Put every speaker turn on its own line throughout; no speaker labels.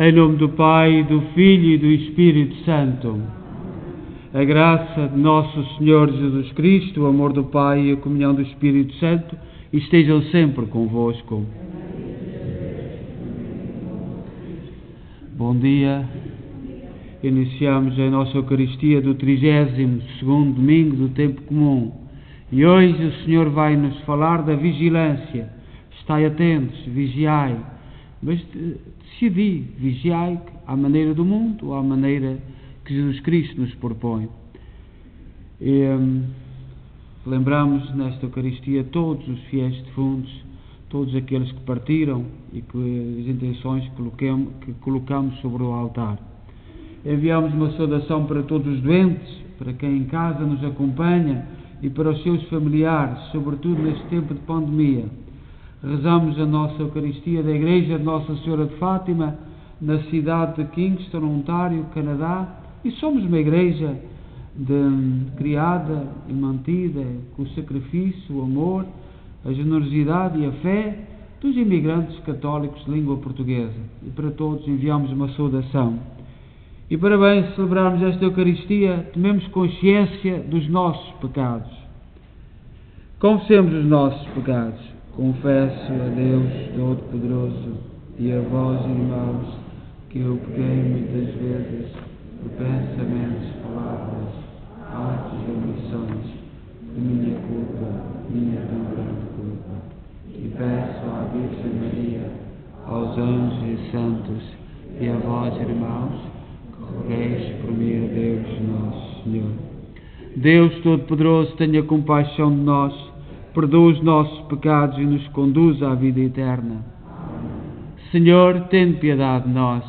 Em nome do Pai, do Filho e do Espírito Santo. A graça de nosso Senhor Jesus Cristo, o amor do Pai e a comunhão do Espírito Santo estejam sempre convosco. Bom dia. Iniciamos a nossa Eucaristia do 32º domingo do tempo comum. E hoje o Senhor vai nos falar da vigilância. Estai atentos, vigiai. Mas decidi, vigiai à maneira do mundo ou à maneira que Jesus Cristo nos propõe. E lembramos nesta Eucaristia todos os fiéis defuntos, todos aqueles que partiram e que as intenções que colocamos sobre o altar. Enviamos uma saudação para todos os doentes, para quem em casa nos acompanha e para os seus familiares, sobretudo neste tempo de pandemia. Rezamos a nossa Eucaristia da Igreja de Nossa Senhora de Fátima, na cidade de Kingston, Ontário, Canadá, e somos uma igreja criada e mantida com o sacrifício, o amor, a generosidade e a fé dos imigrantes católicos de língua portuguesa. E para todos enviamos uma saudação. E para bem celebrarmos esta Eucaristia, tomemos consciência dos nossos pecados. Confessemos os nossos pecados. Confesso a Deus Todo-Poderoso e a vós, irmãos, que eu pequei muitas vezes por pensamentos, palavras, atos e omissões, de minha culpa, minha tão grande culpa. E peço à Virgem Maria, aos anjos e santos, e a vós, irmãos, que rogueis por mim a Deus nosso Senhor. Deus Todo-Poderoso, tenha compaixão de nós, perdoa os nossos pecados e nos conduz à vida eterna. Senhor, tende piedade de nós.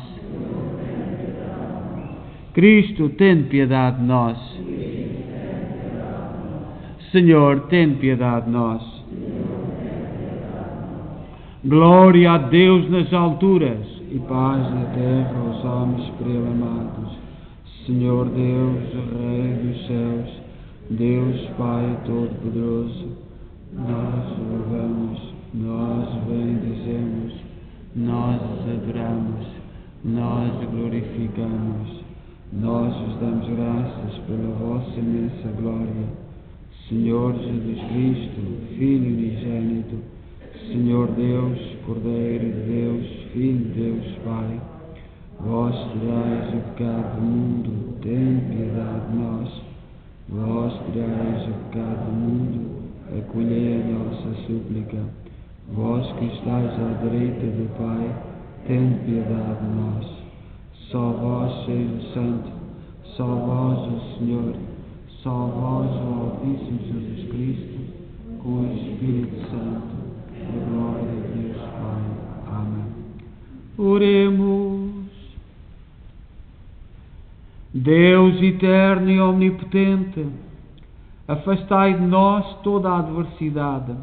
Cristo, tende piedade de nós. Senhor, tende piedade de nós. Glória a Deus nas alturas e paz na terra aos homens por Ele amados. Senhor Deus, Rei dos céus, Deus Pai Todo-Poderoso, nós louvamos, nós bendizemos, nós adoramos, nós glorificamos, nós vos damos graças pela vossa imensa glória. Senhor Jesus Cristo, Filho unigênito, Senhor Deus, Cordeiro de Deus, Filho de Deus, Pai, vós tirais o pecado do mundo, tem piedade de nós. Vós tirais o pecado do mundo, acolhei a nossa súplica. Vós que estáis à direita do Pai, tende piedade de nós. Só vós sois o Santo, só vós o Senhor, só vós o Altíssimo Jesus Cristo, com o Espírito Santo, a glória de Deus Pai. Amém. Oremos. Deus eterno e omnipotente, afastai de nós toda a adversidade,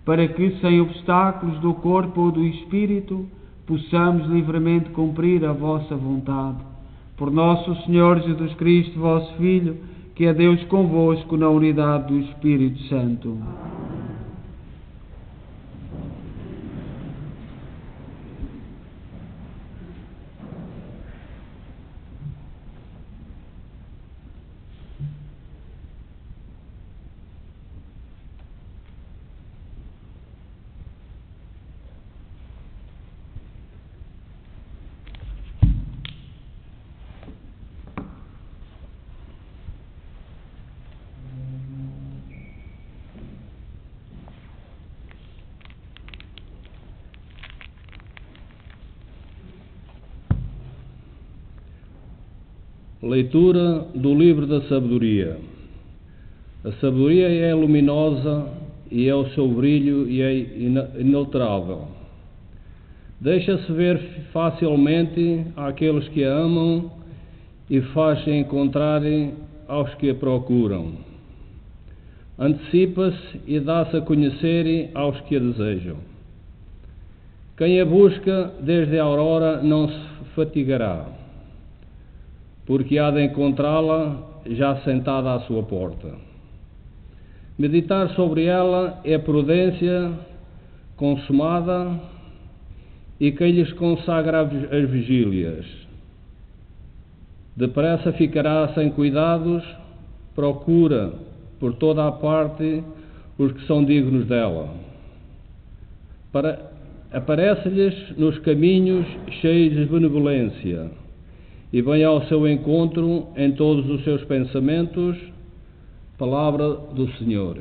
para que, sem obstáculos do corpo ou do espírito, possamos livremente cumprir a vossa vontade. Por nosso Senhor Jesus Cristo, vosso Filho, que é Deus convosco na unidade do Espírito Santo.
Leitura do livro da sabedoria. A sabedoria é luminosa e é o seu brilho e é inalterável. Deixa-se ver facilmente àqueles que a amam e faz-se encontrar aos que a procuram. Antecipa-se e dá-se a conhecer aos que a desejam. Quem a busca desde a aurora não se fatigará, porque há de encontrá-la já sentada à sua porta. Meditar sobre ela é prudência consumada e quem lhes consagra as vigílias. Depressa ficará sem cuidados, procura por toda a parte os que são dignos dela. Aparece-lhes nos caminhos cheios de benevolência, e vem ao seu encontro em todos os seus pensamentos. Palavra do Senhor.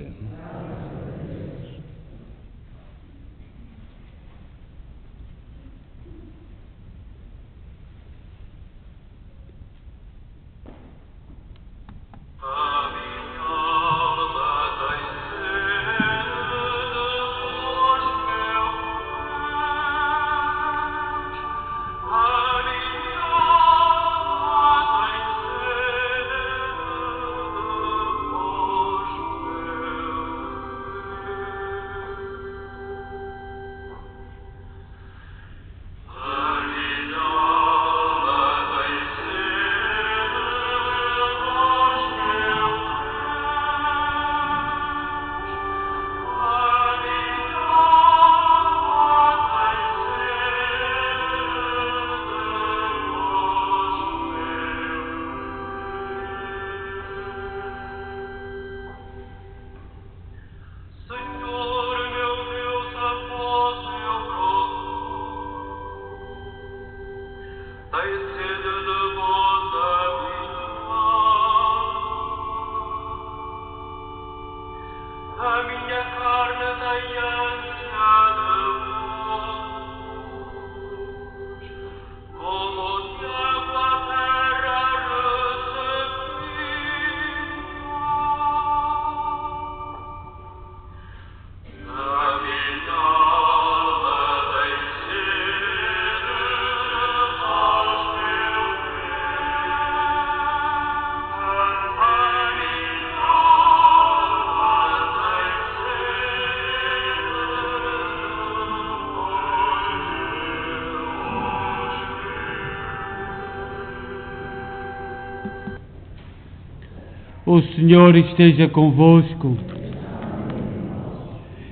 O Senhor esteja convosco.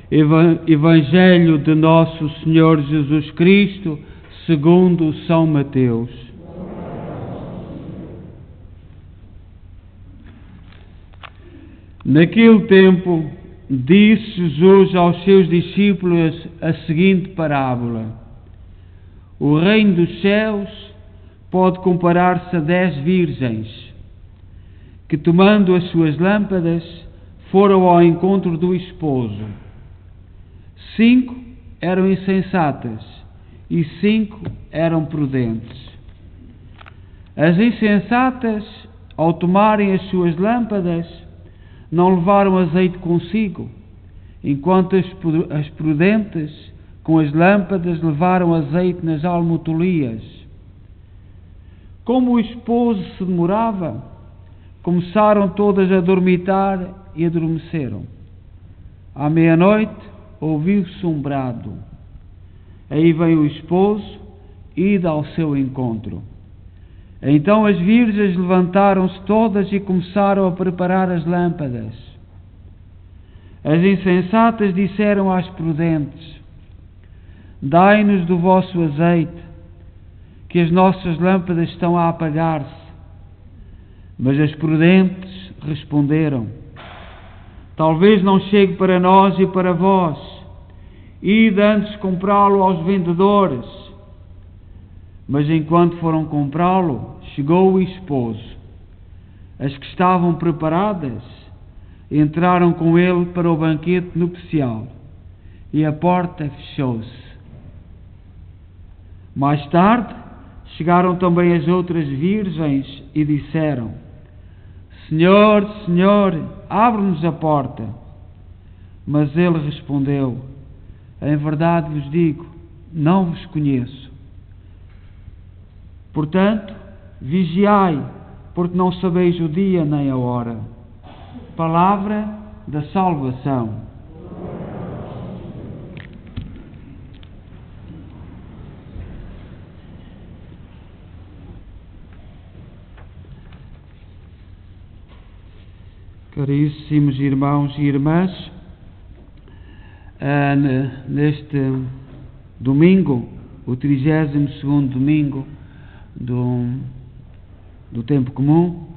Evangelho de nosso Senhor Jesus Cristo, segundo São Mateus. Naquele tempo, disse Jesus aos seus discípulos a seguinte parábola: O reino dos céus pode comparar-se a 10 virgens que, tomando as suas lâmpadas, foram ao encontro do esposo. 5 eram insensatas e 5 eram prudentes. As insensatas, ao tomarem as suas lâmpadas, não levaram azeite consigo, enquanto as prudentes, com as lâmpadas, levaram azeite nas almotolias. Como o esposo se demorava, começaram todas a dormitar e adormeceram. À meia-noite ouviu-se um brado. Aí vem o esposo, ide ao seu encontro. Então as virgens levantaram-se todas e começaram a preparar as lâmpadas. As insensatas disseram às prudentes: Dai-nos do vosso azeite, que as nossas lâmpadas estão a apagar-se. Mas as prudentes responderam: Talvez não chegue para nós e para vós. Ide antes comprá-lo aos vendedores. Mas enquanto foram comprá-lo, chegou o esposo. As que estavam preparadas entraram com ele para o banquete nupcial e a porta fechou-se. Mais tarde chegaram também as outras virgens e disseram: Senhor, Senhor, abre-nos a porta. Mas ele respondeu: Em verdade vos digo, não vos conheço. Portanto, vigiai, porque não sabeis o dia nem a hora. Palavra da salvação. Caríssimos irmãos e irmãs, neste domingo o 32º domingo do tempo comum,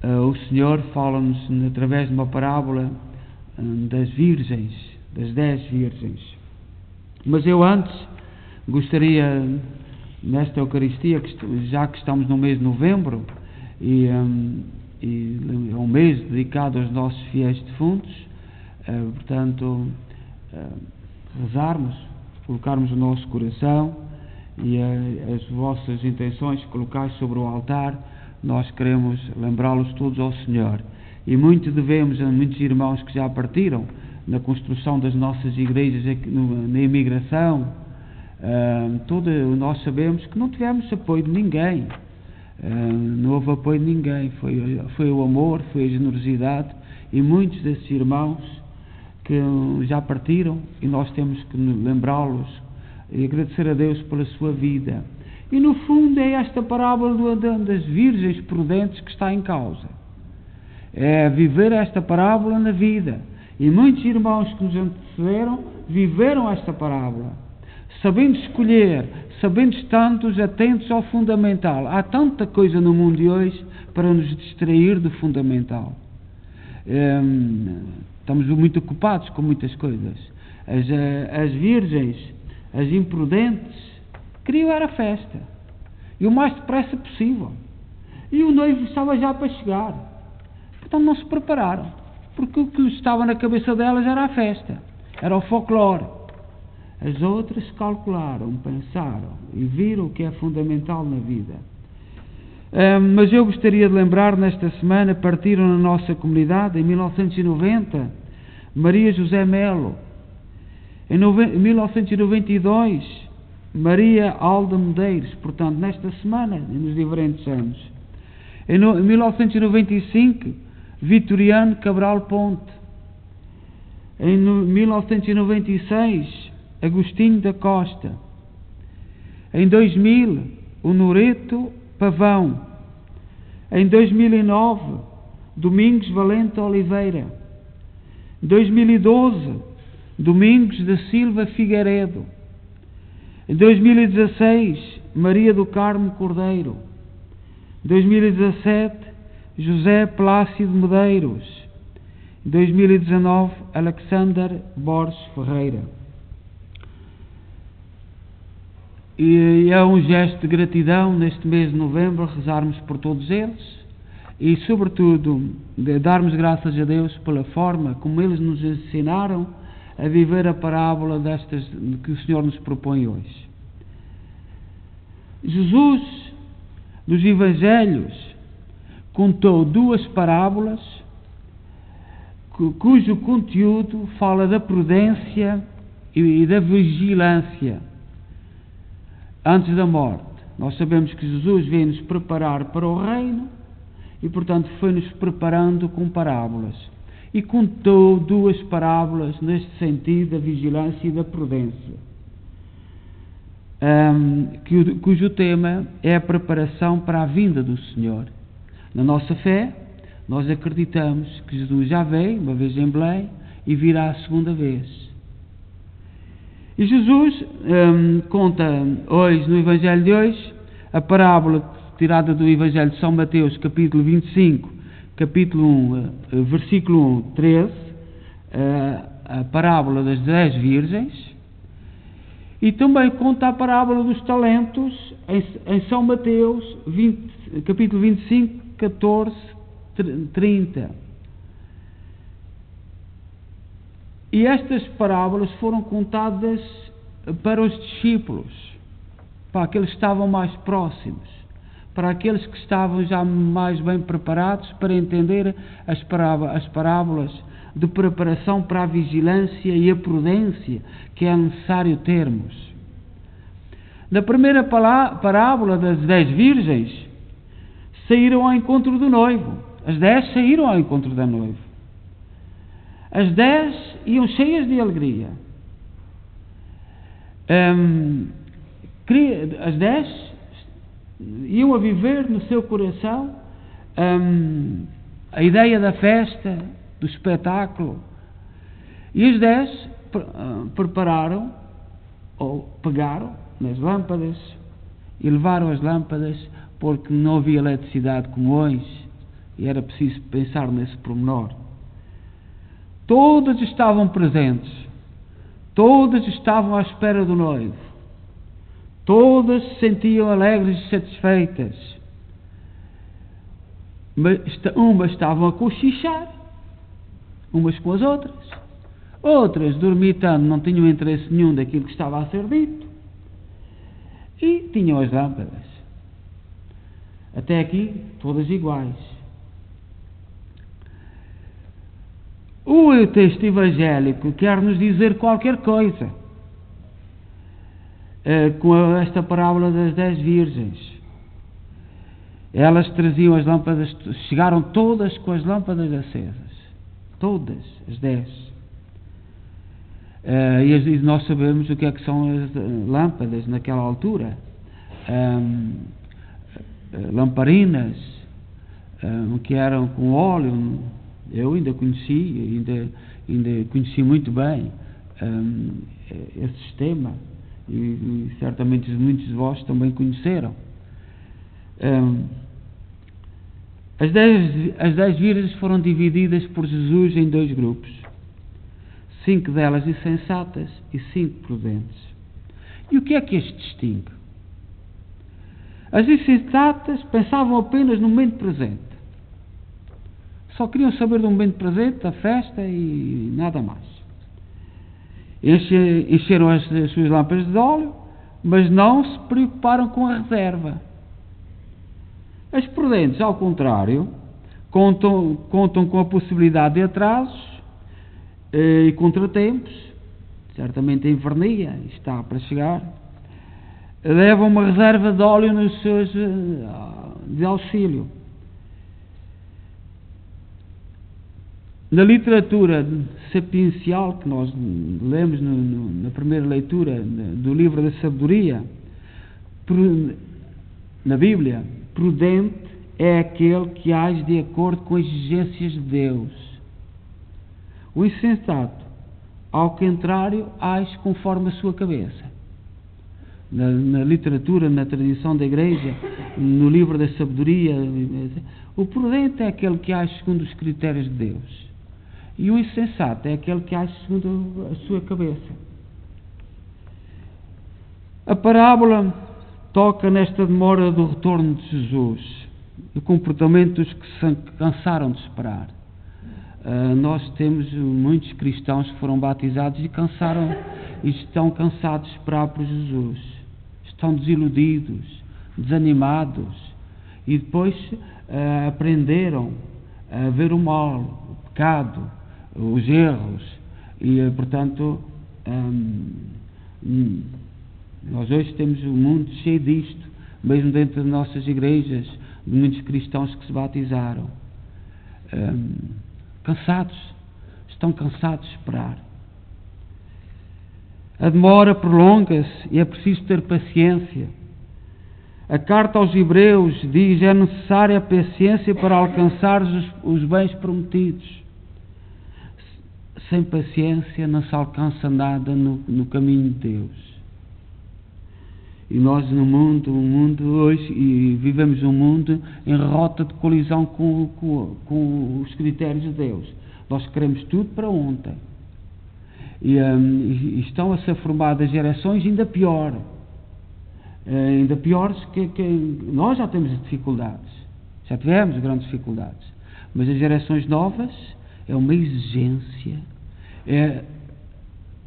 o Senhor fala-nos através de uma parábola das virgens, das 10 virgens. Mas eu antes gostaria, nesta Eucaristia, já que estamos no mês de novembro, e é um mês dedicado aos nossos fiéis defuntos, portanto, rezarmos, colocarmos o nosso coração e as vossas intenções colocais sobre o altar. Nós queremos lembrá-los todos ao Senhor. E muito devemos a muitos irmãos que já partiram na construção das nossas igrejas aqui na imigração. Nós sabemos que não tivemos apoio de ninguém. Não houve apoio de ninguém. Foi o amor, foi a generosidade, e muitos desses irmãos que já partiram, e nós temos que lembrá-los e agradecer a Deus pela sua vida. E no fundo é esta parábola das virgens prudentes que está em causa. É viver esta parábola na vida. E muitos irmãos que nos antecederam viveram esta parábola, sabendo escolher, sabendo tantos atentos ao fundamental. Há tanta coisa no mundo de hoje para nos distrair do fundamental. Estamos muito ocupados com muitas coisas. As virgens, as imprudentes, queriam era festa, e o mais depressa possível, e o noivo estava já para chegar, portanto não se prepararam, porque o que estava na cabeça delas era a festa, era o folclore. As outras calcularam, pensaram e viram o que é fundamental na vida. Mas eu gostaria de lembrar, nesta semana partiram na nossa comunidade, em 1990, Maria José Melo, em 1992 Maria Alda Medeiros, portanto nesta semana, nos diferentes anos. Em 1995 Vitoriano Cabral Ponte. Em 1996 Agostinho da Costa. Em 2000 Honoreto Pavão. Em 2009 Domingos Valente Oliveira. Em 2012 Domingos da Silva Figueiredo. Em 2016 Maria do Carmo Cordeiro. Em 2017 José Plácido Medeiros. Em 2019 Alexander Borges Ferreira. E é um gesto de gratidão neste mês de novembro rezarmos por todos eles e, sobretudo, de darmos graças a Deus pela forma como eles nos ensinaram a viver a parábola destas que o Senhor nos propõe hoje. Jesus, nos Evangelhos, contou 2 parábolas cujo conteúdo fala da prudência e da vigilância antes da morte. Nós sabemos que Jesus veio nos preparar para o reino e, portanto, foi-nos preparando com parábolas. E contou 2 parábolas neste sentido da vigilância e da prudência, cujo tema é a preparação para a vinda do Senhor. Na nossa fé, nós acreditamos que Jesus já veio, uma vez em Belém, e virá a segunda vez. E Jesus conta hoje, no Evangelho de hoje, a parábola tirada do Evangelho de São Mateus, capítulo 25, capítulo 1, versículo 1, 13, a parábola das 10 virgens, e também conta a parábola dos talentos em São Mateus, capítulo 25, 14, 30. E estas parábolas foram contadas para os discípulos, para aqueles que estavam mais próximos, para aqueles que estavam já mais bem preparados para entender as parábolas de preparação para a vigilância e a prudência que é necessário termos. Na primeira parábola das 10 virgens, saíram ao encontro do noivo. As 10 saíram ao encontro da noiva. As 10 iam cheias de alegria. As 10 iam a viver no seu coração a ideia da festa, do espetáculo. E as 10 prepararam, ou pegaram, nas lâmpadas e levaram as lâmpadas porque não havia eletricidade como hoje e era preciso pensar nesse pormenor. Todas estavam presentes, todas estavam à espera do noivo, todas se sentiam alegres e satisfeitas, mas umas estavam a cochichar umas com as outras dormitando, não tinham interesse nenhum daquilo que estava a ser dito e tinham as lâmpadas. Até aqui todas iguais. O texto evangélico quer nos dizer qualquer coisa com esta parábola das 10 virgens. Elas traziam as lâmpadas, chegaram todas com as lâmpadas acesas, todas as 10. E nós sabemos o que é que são as lâmpadas naquela altura. Lamparinas que eram com óleo. Eu ainda conheci muito bem esse sistema e certamente muitos de vós também conheceram. As 10 virgens foram divididas por Jesus em 2 grupos. 5 delas insensatas e 5 prudentes. E o que é que as distingue? As insensatas pensavam apenas no momento presente. Só queriam saber do momento presente, da festa e nada mais. Encheram as suas lâmpadas de óleo, mas não se preocuparam com a reserva. As prudentes, ao contrário, contam com a possibilidade de atrasos e contratempos, certamente a invernia está para chegar, levam uma reserva de óleo nos seus de auxílio. Na literatura sapiencial que nós lemos na primeira leitura do livro da sabedoria, na Bíblia, prudente é aquele que age de acordo com as exigências de Deus. O insensato, ao contrário, age conforme a sua cabeça. Na literatura, na tradição da Igreja, no livro da sabedoria, o prudente é aquele que age segundo os critérios de Deus. E o insensato é aquele que age segundo a sua cabeça. A parábola toca nesta demora do retorno de Jesus, o comportamento dos que se cansaram de esperar. Nós temos muitos cristãos que foram batizados e estão cansados de esperar por Jesus. Estão desiludidos, desanimados e depois aprenderam a ver o mal, o pecado, os erros e, portanto, nós hoje temos um mundo cheio disto, mesmo dentro de nossas igrejas, de muitos cristãos que se batizaram. Estão cansados de esperar. A demora prolonga-se e é preciso ter paciência. A carta aos Hebreus diz: é necessária a paciência para alcançar os bens prometidos. Sem paciência não se alcança nada no caminho de Deus. E nós no mundo hoje, e vivemos um mundo em rota de colisão com os critérios de Deus. Nós queremos tudo para ontem. E estão a ser formadas gerações ainda piores que nós já temos dificuldades. Já tivemos grandes dificuldades. Mas as gerações novas é uma exigência.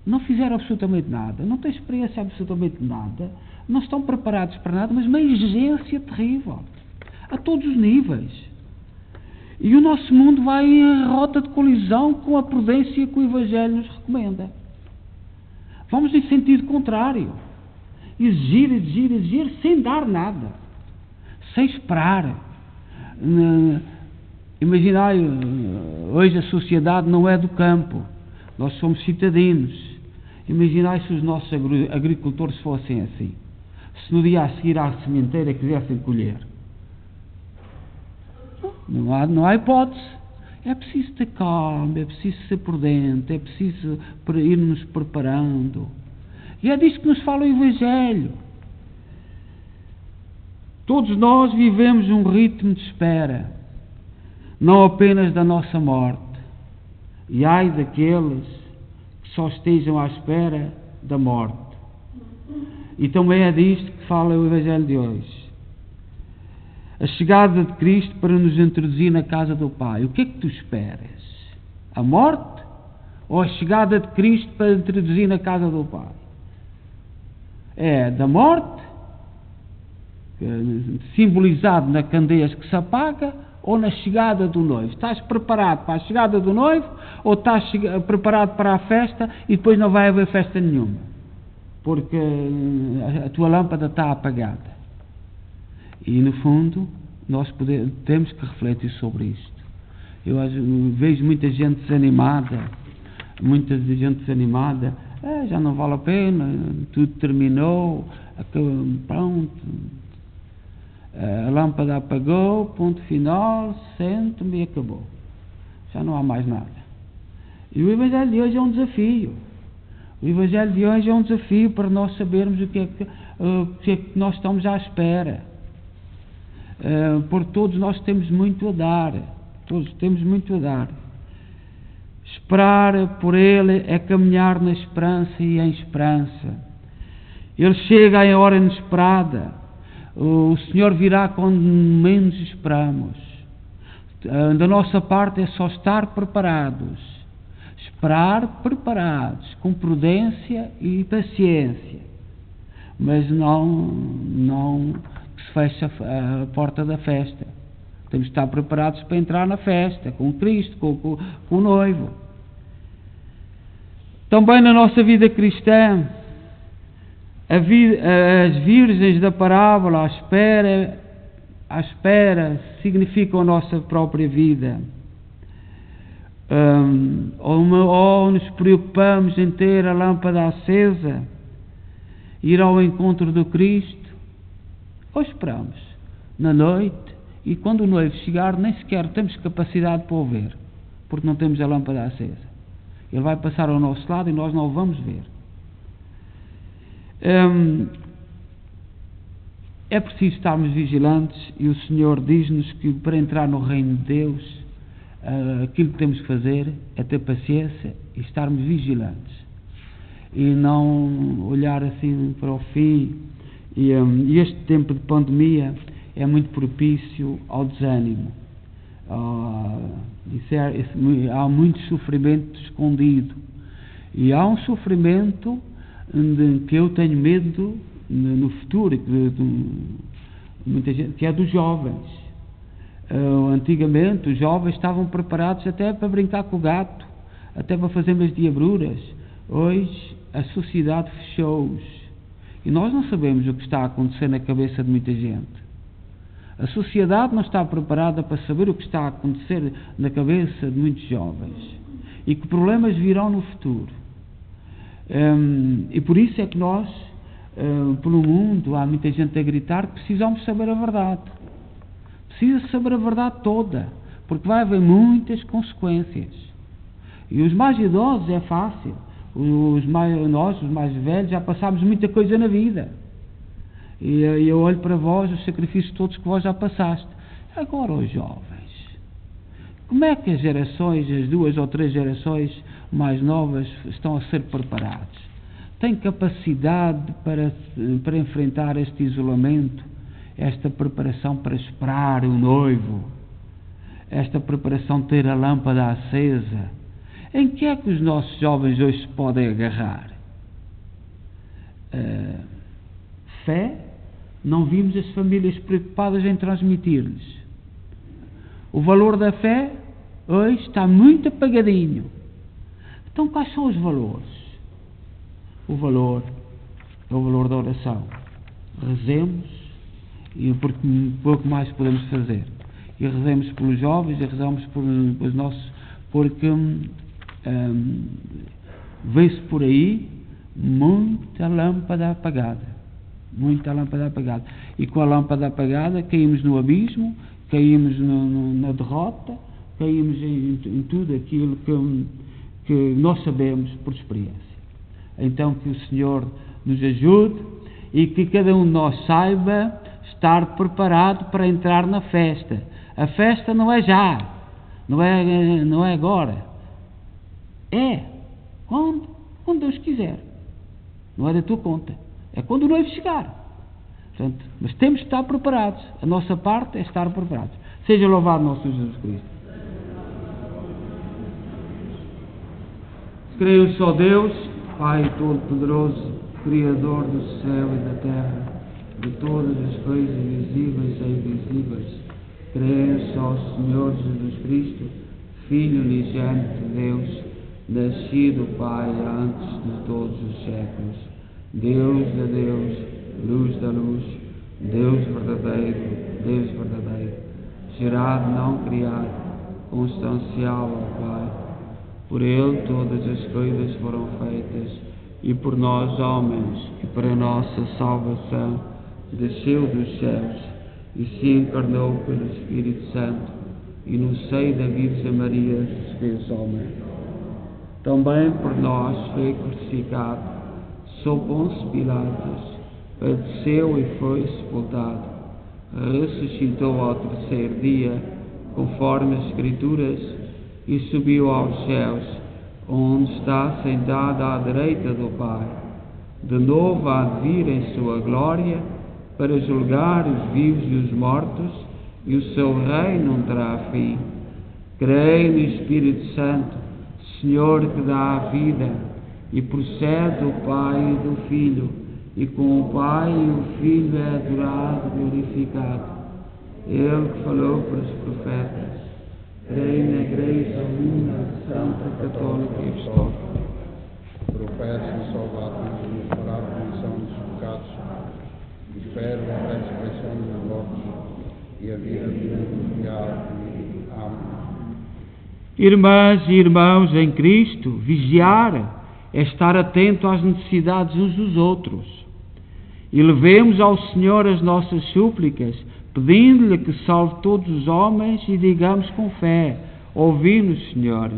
Não fizeram absolutamente nada, não têm experiência absolutamente nada, não estão preparados para nada, mas uma exigência terrível, a todos os níveis. E o nosso mundo vai em rota de colisão com a prudência que o Evangelho nos recomenda. Vamos em sentido contrário. Exigir, sem dar nada. Sem esperar. Imaginai, hoje a sociedade não é do campo. Nós somos cidadãos. Imaginai se os nossos agricultores fossem assim. Se no dia a seguir à sementeira quisessem colher. Não há hipótese. É preciso ter calma, é preciso ser prudente, é preciso ir nos preparando. E é disso que nos fala o Evangelho. Todos nós vivemos um ritmo de espera, não apenas da nossa morte. E ai daqueles que só estejam à espera da morte. E também é disto que fala o Evangelho de hoje. A chegada de Cristo para nos introduzir na casa do Pai. O que é que tu esperas? A morte? Ou a chegada de Cristo para introduzir na casa do Pai? É da morte, simbolizado na candeia que se apaga, ou na chegada do noivo? Estás preparado para a chegada do noivo, ou estás preparado para a festa e depois não vai haver festa nenhuma? Porque a tua lâmpada está apagada. E no fundo, nós temos que refletir sobre isto. Eu vejo muita gente desanimada, já não vale a pena, tudo terminou, pronto, a lâmpada apagou, ponto final, sento-me e acabou. Já não há mais nada. E o Evangelho de hoje é um desafio. O Evangelho de hoje é um desafio para nós sabermos o que é que nós estamos à espera. Porque todos nós temos muito a dar. Todos temos muito a dar. Esperar por Ele é caminhar na esperança e em esperança. Ele chega em hora inesperada. O Senhor virá quando menos esperamos. Da nossa parte é só estar preparados. Esperar preparados, com prudência e paciência. Mas não que se feche a porta da festa. Temos de estar preparados para entrar na festa, com Cristo, com o noivo. Também na nossa vida cristã, as virgens da parábola, à espera, significam a nossa própria vida. Ou nos preocupamos em ter a lâmpada acesa, ir ao encontro do Cristo, ou esperamos na noite, e quando o noivo chegar nem sequer temos capacidade para o ver, porque não temos a lâmpada acesa. Ele vai passar ao nosso lado e nós não o vamos ver. É preciso estarmos vigilantes, e o Senhor diz-nos que para entrar no reino de Deus, aquilo que temos que fazer é ter paciência e estarmos vigilantes e não olhar assim para o fim. E este tempo de pandemia é muito propício ao desânimo. Há muito sofrimento escondido, e há um sofrimento que eu tenho medo no futuro, muita gente, que é dos jovens. Antigamente os jovens estavam preparados até para brincar com o gato, até para fazer umas diabruras. Hoje a sociedade fechou-os e nós não sabemos o que está a acontecer na cabeça de muita gente. A sociedade não está preparada para saber o que está a acontecer na cabeça de muitos jovens e que problemas virão no futuro. E por isso é que nós, pelo mundo, há muita gente a gritar que precisamos saber a verdade. Precisa saber a verdade toda, porque vai haver muitas consequências. E os mais idosos é fácil. Nós, os mais velhos, já passámos muita coisa na vida. E eu olho para vós, os sacrifícios todos que vós já passaste. Agora, os jovens, como é que as gerações, as 2 ou 3 gerações mais novas estão a ser preparados? Têm capacidade para enfrentar este isolamento, esta preparação para esperar o noivo, esta preparação de ter a lâmpada acesa? Em que é que os nossos jovens hoje se podem agarrar? Fé? Não vimos as famílias preocupadas em transmitir-lhes. O valor da fé hoje está muito apagadinho. Então quais são os valores? O valor é o valor da oração. Rezemos, e porque pouco mais podemos fazer. E rezemos pelos jovens, e rezamos pelos nossos, porque vê-se por aí muita lâmpada apagada. Muita lâmpada apagada. E com a lâmpada apagada caímos no abismo, caímos na derrota, caímos em tudo aquilo que nós sabemos por experiência. Então que o Senhor nos ajude e que cada um de nós saiba estar preparado para entrar na festa. A festa não é já, não é agora, é quando Deus quiser, não é da tua conta, é quando o noivo chegar. Portanto, mas temos de estar preparados, a nossa parte é estar preparados. Seja louvado nosso Senhor Jesus Cristo. Creio só Deus, Pai Todo-Poderoso, Criador do céu e da terra, de todas as coisas visíveis e invisíveis. Creio só Senhor Jesus Cristo, Filho unigênito de Deus, nascido Pai antes de todos os séculos, Deus de Deus, luz da luz, Deus verdadeiro, gerado, não criado, constancial ao Pai. Por Ele todas as coisas foram feitas, e por nós, homens, e para a nossa salvação, desceu dos céus e se encarnou pelo Espírito Santo, e no seio da Virgem Maria se fez homem. Também por nós foi crucificado, sob Pôncio Pilatos, padeceu e foi sepultado, ressuscitou ao terceiro dia, conforme as Escrituras, e subiu aos céus, onde está sentado à direita do Pai. De novo há de vir em sua glória, para julgar os vivos e os mortos, e o seu reino não terá fim. Creio no Espírito Santo, Senhor que dá a vida, e procede do Pai e do Filho, e com o Pai e o Filho é adorado e glorificado. Ele que falou pelos profetas. Creio na Igreja Unida, Santa, Católica e Apostólica.
Professo e salvo-nos para a remissão dos pecados, e espero a ressurreição dos mortos e a vida do mundo que há. Amém.
Irmãs e irmãos em Cristo, vigiar é estar atento às necessidades uns dos outros. E levemos ao Senhor as nossas súplicas, pedindo-lhe que salve todos os homens, e digamos com fé: ouvi-nos, Senhor.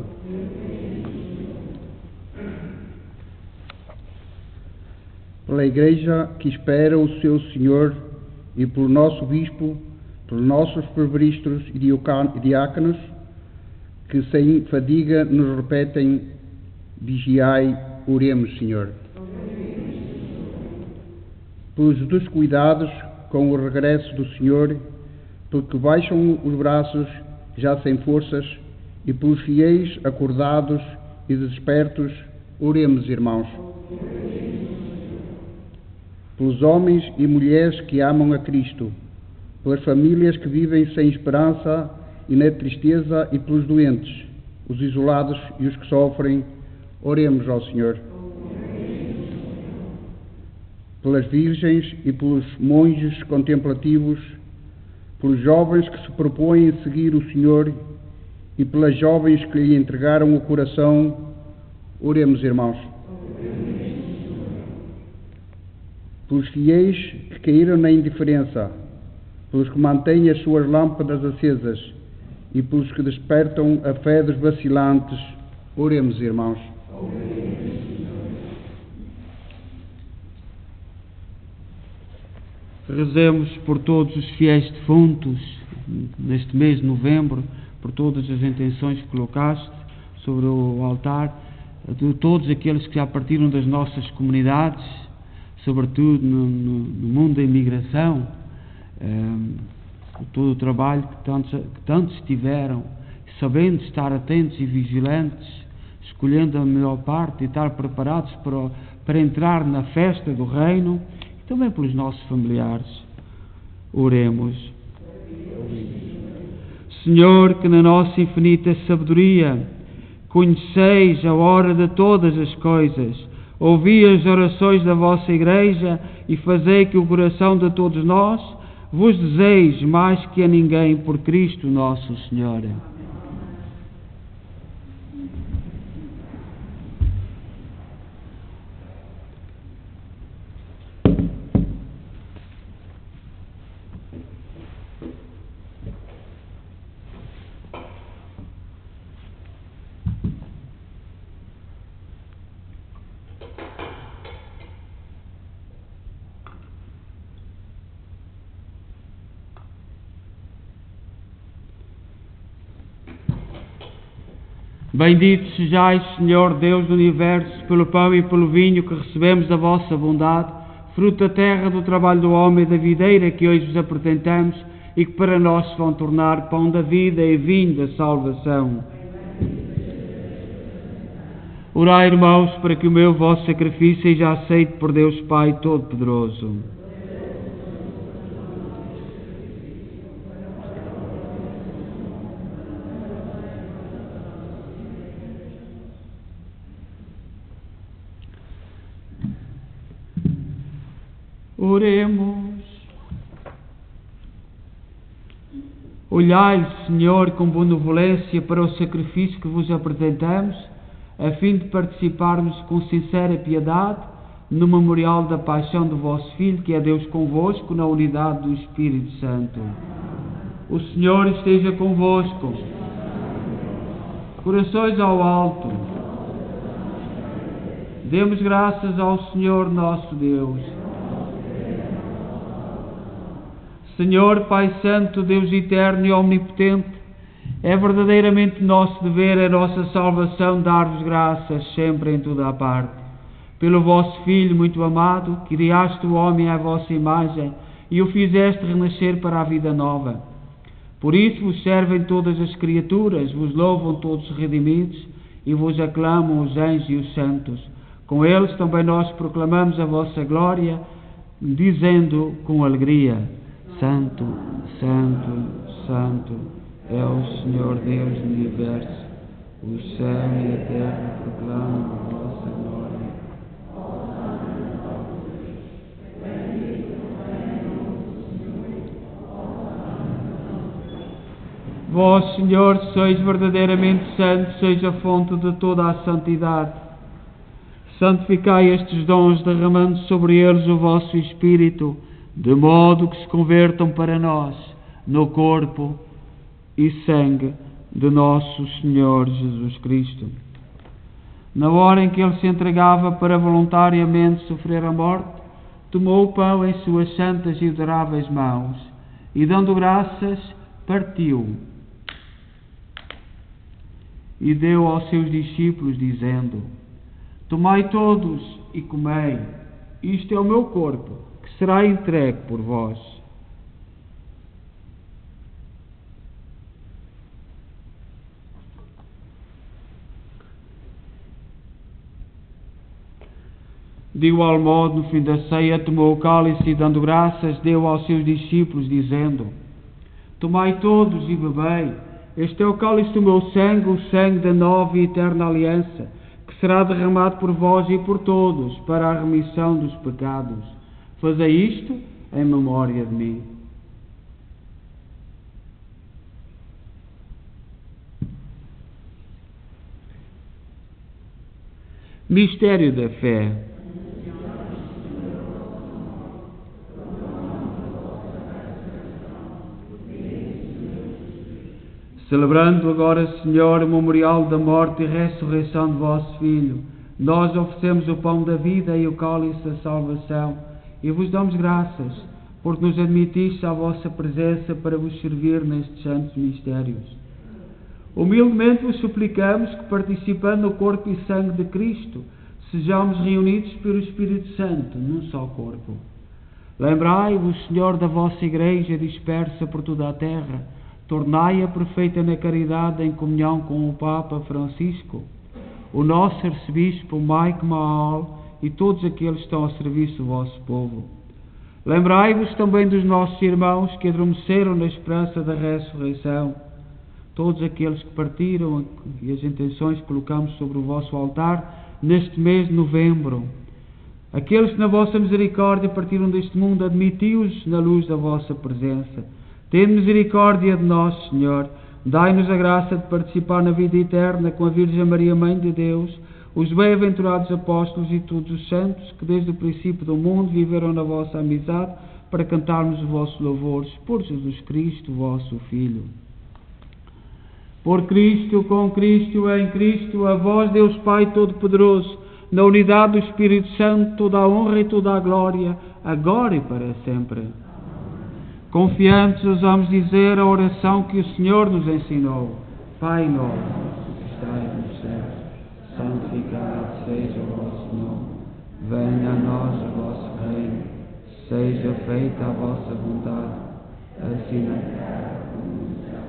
Pela Igreja que espera o seu Senhor, e pelo nosso Bispo, pelos nossos presbíteros e diáconos, que sem fadiga nos repetem: vigiai, oremos, Senhor. Pelos descuidados com o regresso do Senhor, porque baixam os braços já sem forças, e pelos fiéis acordados e despertos, oremos, irmãos. Pelos homens e mulheres que amam a Cristo, pelas famílias que vivem sem esperança e na tristeza, e pelos doentes, os isolados e os que sofrem, oremos ao Senhor. Pelas virgens e pelos monges contemplativos, pelos jovens que se propõem seguir o Senhor, e pelas jovens que lhe entregaram o coração, oremos, irmãos. Pelos fiéis que caíram na indiferença, pelos que mantêm as suas lâmpadas acesas, e pelos que despertam a fé dos vacilantes, oremos, irmãos.
Rezemos por todos os fiéis defuntos neste mês de novembro, por todas as intenções que colocaste sobre o altar, de todos aqueles que já partiram das nossas comunidades, sobretudo no mundo da imigração, todo o trabalho que tantos tiveram, sabendo estar atentos e vigilantes, escolhendo a melhor parte e estar preparados para entrar na festa do Reino. Também pelos nossos familiares, oremos. Senhor, que na nossa infinita sabedoria conheceis a hora de todas as coisas, ouvi as orações da vossa Igreja e fazei que o coração de todos nós vos deseje mais que a ninguém por Cristo nosso Senhor. Bendito sejais, Senhor Deus do Universo, pelo pão e pelo vinho que recebemos da vossa bondade, fruto da terra, do trabalho do homem e da videira que hoje vos apresentamos e que para nós se vão tornar pão da vida e vinho da salvação. Orai, irmãos, para que o meu vosso sacrifício seja aceito por Deus Pai Todo-Poderoso. Oremos. Olhai, Senhor, com benevolência para o sacrifício que vos apresentamos, a fim de participarmos com sincera piedade no memorial da paixão do vosso Filho, que é Deus convosco, na unidade do Espírito Santo. O Senhor esteja convosco. Corações ao alto. Demos graças ao Senhor nosso Deus. Senhor, Pai Santo, Deus eterno e omnipotente, é verdadeiramente nosso dever, a nossa salvação, dar-vos graças sempre em toda a parte. Pelo vosso Filho muito amado, que criaste o homem à vossa imagem e o fizeste renascer para a vida nova. Por isso vos servem todas as criaturas, vos louvam todos os redimidos e vos aclamam os anjos e os santos. Com eles também nós proclamamos a vossa glória, dizendo com alegria: Santo, Santo, Santo é o Senhor Deus do Universo. O céu e a terra proclamam a vossa glória. Vós, Senhor, sois verdadeiramente santos, sois a fonte de toda a santidade. Santificai estes dons, derramando sobre eles o vosso Espírito, de modo que se convertam para nós no corpo e sangue de nosso Senhor Jesus Cristo. Na hora em que ele se entregava para voluntariamente sofrer a morte, tomou o pão em suas santas e adoráveis mãos e, dando graças, partiu e deu aos seus discípulos, dizendo: Tomai todos e comei, isto é o meu corpo, que será entregue por vós. De igual modo, no fim da ceia, tomou o cálice e, dando graças, deu aos seus discípulos, dizendo: Tomai todos e bebei, este é o cálice do meu sangue, o sangue da nova e eterna aliança, que será derramado por vós e por todos, para a remissão dos pecados. Fazei isto em memória de mim. Mistério da fé. Celebrando agora, Senhor, o memorial da morte e ressurreição de vosso Filho, nós oferecemos o pão da vida e o cálice da salvação e vos damos graças, porque nos admitiste à vossa presença para vos servir nestes santos mistérios. Humildemente vos suplicamos que, participando no corpo e sangue de Cristo, sejamos reunidos pelo Espírito Santo num só corpo. Lembrai-vos, Senhor, da vossa Igreja dispersa por toda a terra. Tornai-a perfeita na caridade, em comunhão com o Papa Francisco, o nosso arcebispo Mike Mahal e todos aqueles que estão a serviço do vosso povo. Lembrai-vos também dos nossos irmãos que adormeceram na esperança da ressurreição, todos aqueles que partiram e as intenções que colocamos sobre o vosso altar neste mês de novembro. Aqueles que na vossa misericórdia partiram deste mundo, admiti-os na luz da vossa presença. Tende misericórdia de nós, Senhor. Dai-nos a graça de participar na vida eterna com a Virgem Maria, Mãe de Deus, os bem-aventurados apóstolos e todos os santos que desde o princípio do mundo viveram na vossa amizade, para cantarmos os vossos louvores por Jesus Cristo, vosso Filho. Por Cristo, com Cristo, em Cristo, a vós, Deus Pai Todo-Poderoso, na unidade do Espírito Santo, toda a honra e toda a glória, agora e para sempre. Confiantes, ousamos dizer a oração que o Senhor nos ensinou. Pai nosso, estais nos céus, santificado seja o vosso nome. Venha a nós o vosso reino, seja feita a vossa vontade, assim na terra como no céu.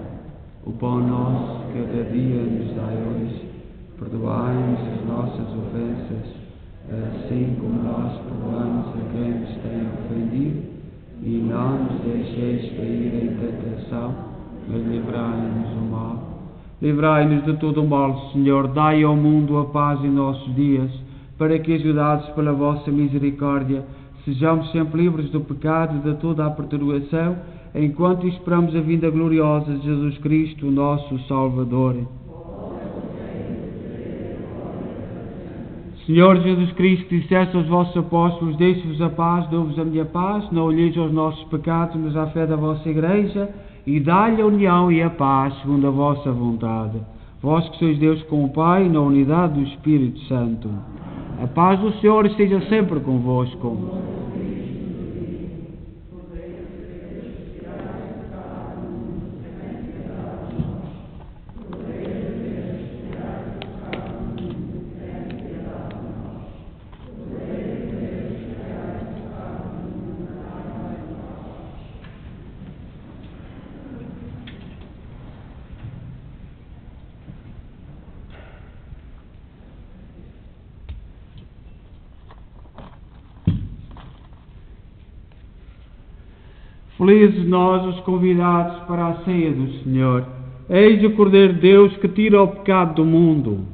O pão nosso cada dia nos dai hoje, perdoai-nos as nossas ofensas, assim como nós perdoamos a quem nos tem ofendido, e não nos deixeis cair em tentação, mas livrai-nos do mal. Livrai-nos de todo o mal, Senhor, dai ao mundo a paz em nossos dias, para que, ajudados pela vossa misericórdia, sejamos sempre livres do pecado e de toda a perturbação, enquanto esperamos a vinda gloriosa de Jesus Cristo, nosso Salvador. Senhor Jesus Cristo, disseste aos vossos apóstolos: deixo-vos a paz, dou-vos a minha paz, não olheis aos nossos pecados, mas à fé da vossa Igreja, e dai-lhe a união e a paz, segundo a vossa vontade. Vós que sois Deus com o Pai, na unidade do Espírito Santo. A paz do Senhor esteja sempre convosco. Felizes nós, os convidados para a ceia do Senhor. Eis o Cordeiro de Deus que tira o pecado do mundo.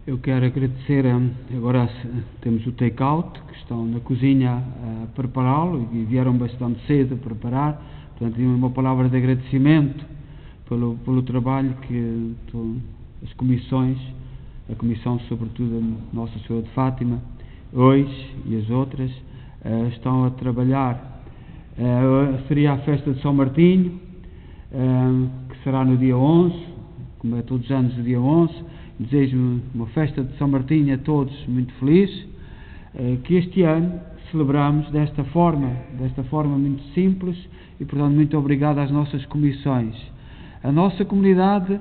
Eu quero agradecer, agora temos o take-out, que estão na cozinha a prepará-lo e vieram bastante cedo a preparar, portanto, uma palavra de agradecimento pelo trabalho que as comissões, a comissão sobretudo a Nossa Senhora de Fátima, hoje e as outras, estão a trabalhar. Seria a festa de São Martinho, que será no dia 11, como é todos os anos o dia 11. Desejo uma festa de São Martinho a todos muito feliz, que este ano celebramos desta forma muito simples e, portanto, muito obrigado às nossas comissões. A nossa comunidade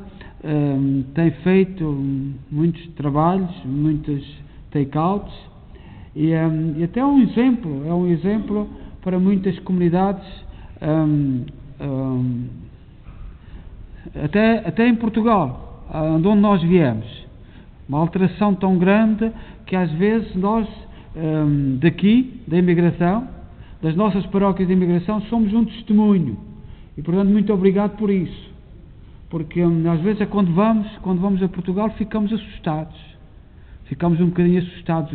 tem feito muitos trabalhos, muitos take-outs e até é um exemplo para muitas comunidades, até em Portugal, de onde nós viemos. Uma alteração tão grande que às vezes nós, daqui, da imigração, das nossas paróquias de imigração, somos um testemunho. E, portanto, muito obrigado por isso. Porque às vezes quando vamos a Portugal ficamos assustados. Ficamos um bocadinho assustados.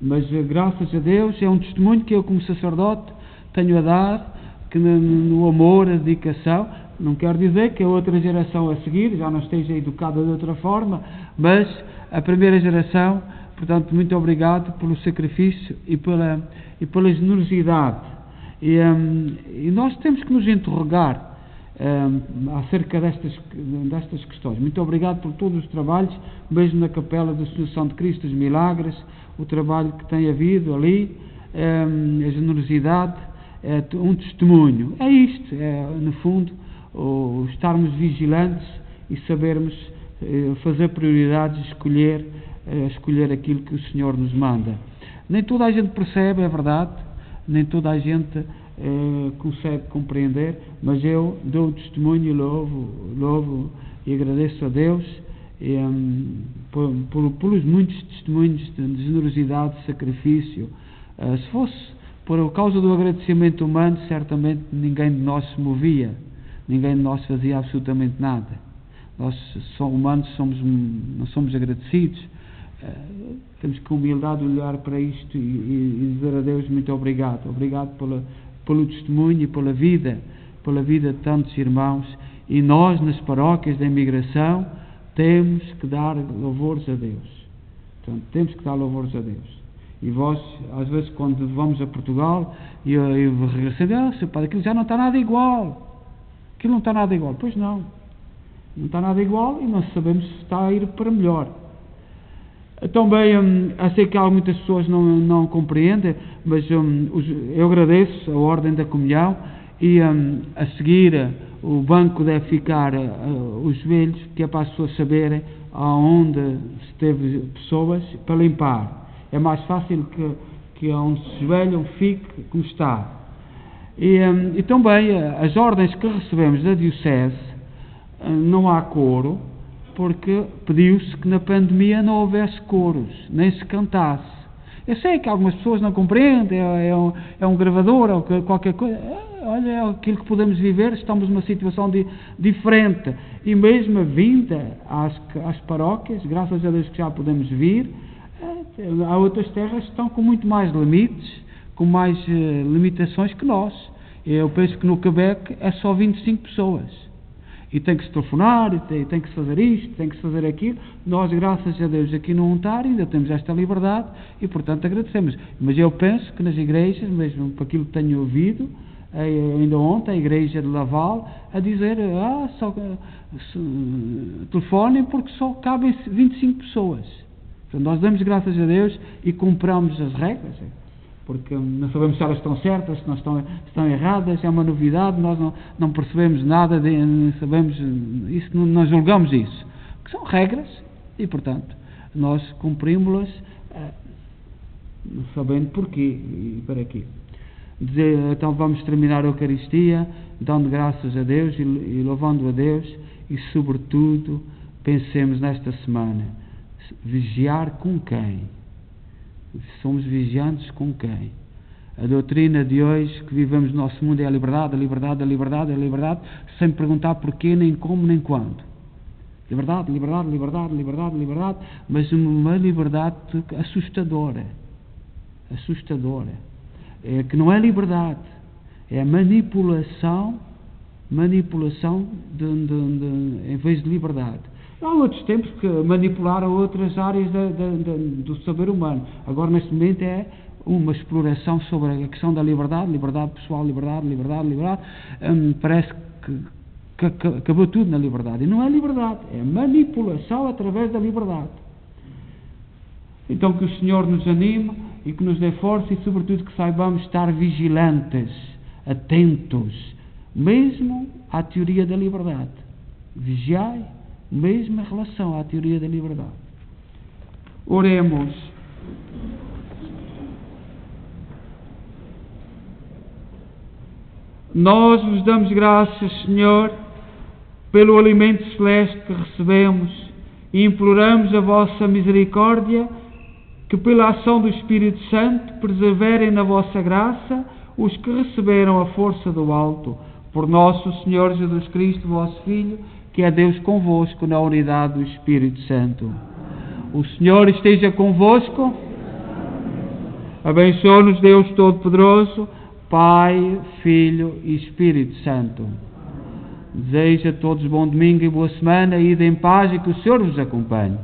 Mas graças a Deus é um testemunho que eu, como sacerdote, tenho a dar, que no amor, a dedicação. Não quero dizer que a outra geração a seguir já não esteja educada de outra forma, mas a primeira geração, portanto, muito obrigado pelo sacrifício e pela generosidade. E nós temos que nos interrogar acerca destas questões. Muito obrigado por todos os trabalhos, mesmo na Capela da Assunção de Cristo dos Milagres, o trabalho que tem havido ali, a generosidade, é um testemunho. É isto, no fundo, estarmos vigilantes e sabermos fazer prioridades, escolher aquilo que o Senhor nos manda. Nem toda a gente percebe, é verdade, nem toda a gente consegue compreender, mas eu dou o testemunho, louvo e agradeço a Deus pelos muitos testemunhos de generosidade, de sacrifício. Se fosse por causa do agradecimento humano, certamente ninguém de nós se movia. Ninguém de nós fazia absolutamente nada. Nós, humanos, não somos agradecidos. Temos com humildade olhar para isto e dizer a Deus muito obrigado. Obrigado pelo testemunho e pela vida de tantos irmãos. E nós, nas paróquias da imigração, temos que dar louvores a Deus. Portanto, temos que dar louvores a Deus. E vós, às vezes, quando vamos a Portugal, e eu regressando, seu padre, aquilo já não está nada igual. Aquilo não está nada igual. Pois não está nada igual e não sabemos se está a ir para melhor. Também, eu sei que muitas pessoas não compreendem, mas eu agradeço a Ordem da Comunhão e a seguir o banco deve ficar os joelhos, que é para as pessoas saberem aonde se teve pessoas para limpar. É mais fácil que onde se joelham fique como está. E também as ordens que recebemos da Diocese, não há coro, porque pediu-se que na pandemia não houvesse coros, nem se cantasse. Eu sei que algumas pessoas não compreendem, é um gravador ou qualquer coisa. Olha, é aquilo que podemos viver, estamos numa situação diferente. E mesmo a vinda às paróquias, graças a Deus que já podemos vir, há outras terras que estão com muito mais limites, com mais limitações que nós. Eu penso que no Quebec é só 25 pessoas. E tem que se telefonar, e tem que se fazer isto, tem que se fazer aquilo. Nós, graças a Deus, aqui no Ontário ainda temos esta liberdade e, portanto, agradecemos. Mas eu penso que nas igrejas, mesmo por aquilo que tenho ouvido, ainda ontem, a igreja de Laval, a dizer, telefonem porque só cabem 25 pessoas. Portanto, nós damos graças a Deus e cumpramos as regras, porque não sabemos se elas estão certas, se não estão erradas, é uma novidade, nós não percebemos nada, não sabemos isso, não julgamos isso, que são regras e, portanto, nós cumprimos-las sabendo porquê e para quê. Então vamos terminar a Eucaristia dando graças a Deus e louvando a Deus e, sobretudo, pensemos nesta semana, vigiar com quem? Somos vigiantes com quem? A doutrina de hoje que vivemos no nosso mundo é a liberdade, a liberdade, a liberdade, a liberdade, sem perguntar porquê, nem como, nem quando. Liberdade, liberdade, liberdade, liberdade, liberdade, mas uma liberdade assustadora. Assustadora. É que não é liberdade, é manipulação em vez de liberdade. Há outros tempos que manipularam outras áreas do saber humano. Agora, neste momento, é uma exploração sobre a questão da liberdade pessoal, liberdade. Parece que acabou tudo na liberdade. E não é liberdade, é manipulação através da liberdade. Então, que o Senhor nos anime e que nos dê força e, sobretudo, que saibamos estar vigilantes, atentos, mesmo à teoria da liberdade. Vigiai, mesmo em relação à teoria da liberdade. Oremos. Nós vos damos graças, Senhor, pelo alimento celeste que recebemos e imploramos a vossa misericórdia que pela ação do Espírito Santo preserverem na vossa graça os que receberam a força do alto, por nosso Senhor Jesus Cristo, vosso Filho, que é Deus convosco na unidade do Espírito Santo. O Senhor esteja convosco. Abençoe-nos Deus Todo-Poderoso, Pai, Filho e Espírito Santo. Desejo a todos bom domingo e boa semana, ide em paz e que o Senhor vos acompanhe.